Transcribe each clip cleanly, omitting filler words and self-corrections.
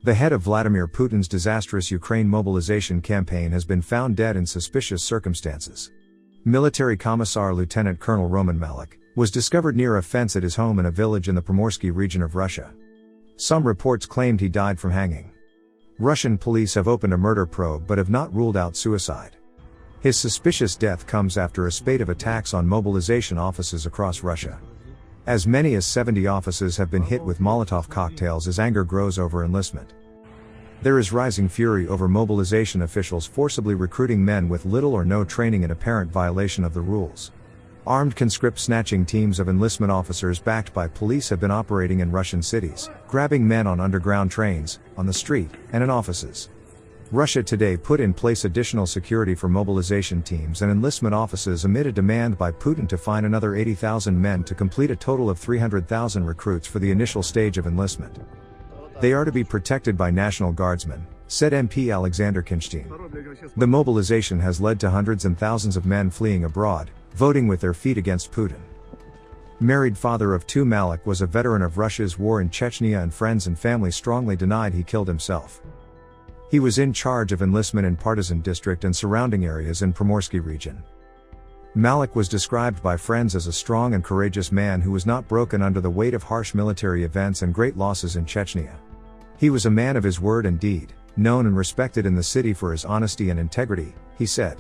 The head of Vladimir Putin's disastrous Ukraine mobilization campaign has been found dead in suspicious circumstances. Military Commissar Lieutenant Colonel Roman Malik was discovered near a fence at his home in a village in the Primorsky region of Russia. Some reports claimed he died from hanging. Russian police have opened a murder probe but have not ruled out suicide. His suspicious death comes after a spate of attacks on mobilization offices across Russia. As many as 70 offices have been hit with Molotov cocktails as anger grows over enlistment. There is rising fury over mobilization officials forcibly recruiting men with little or no training in apparent violation of the rules. Armed conscript snatching teams of enlistment officers backed by police have been operating in Russian cities, grabbing men on underground trains, on the street, and in offices. Russia today put in place additional security for mobilization teams and enlistment offices amid a demand by Putin to find another 80,000 men to complete a total of 300,000 recruits for the initial stage of enlistment. They are to be protected by National Guardsmen, said MP Alexander Kinstein. The mobilization has led to hundreds and thousands of men fleeing abroad, voting with their feet against Putin. Married father of two, Malik was a veteran of Russia's war in Chechnya, and friends and family strongly denied he killed himself. He was in charge of enlistment in Partisan district and surrounding areas in Primorsky region. Malik was described by friends as a strong and courageous man who was not broken under the weight of harsh military events and great losses in Chechnya. He was a man of his word and deed, known and respected in the city for his honesty and integrity, he said.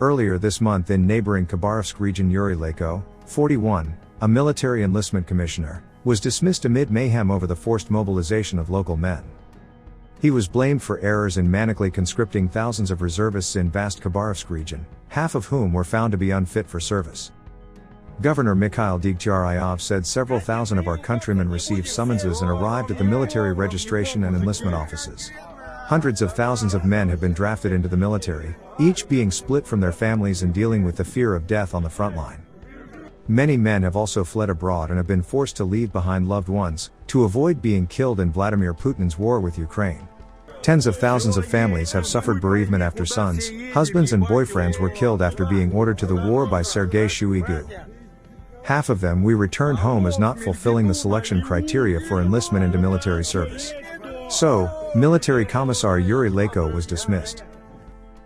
Earlier this month in neighboring Khabarovsk region, Yuri Leko, 41, a military enlistment commissioner, was dismissed amid mayhem over the forced mobilization of local men. He was blamed for errors in manically conscripting thousands of reservists in vast Khabarovsk region, half of whom were found to be unfit for service. Governor Mikhail Degtyaryov said several thousand of our countrymen received summonses and arrived at the military registration and enlistment offices. Hundreds of thousands of men have been drafted into the military, each being split from their families and dealing with the fear of death on the front line. Many men have also fled abroad and have been forced to leave behind loved ones, to avoid being killed in Vladimir Putin's war with Ukraine. Tens of thousands of families have suffered bereavement after sons, husbands and boyfriends were killed after being ordered to the war by Sergei Shoigu. Half of them we returned home as not fulfilling the selection criteria for enlistment into military service. So, Military Commissar Yuri Leko was dismissed.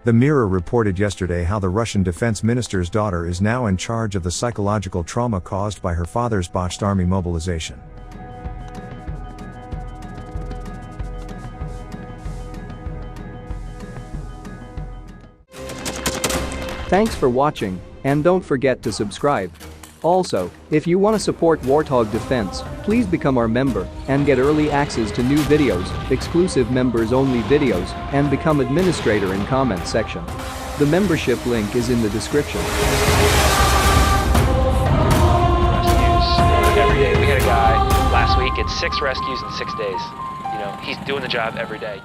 The Mirror reported yesterday how the Russian defense minister's daughter is now in charge of the psychological trauma caused by her father's botched army mobilization. Thanks for watching, and don't forget to subscribe. Also, if you want to support Warthog Defense, please become our member and get early access to new videos, exclusive members-only videos, and become administrator in comment section. The membership link is in the description. Rescues every day. We had a guy last week at 6 rescues in 6 days. He's doing the job every day.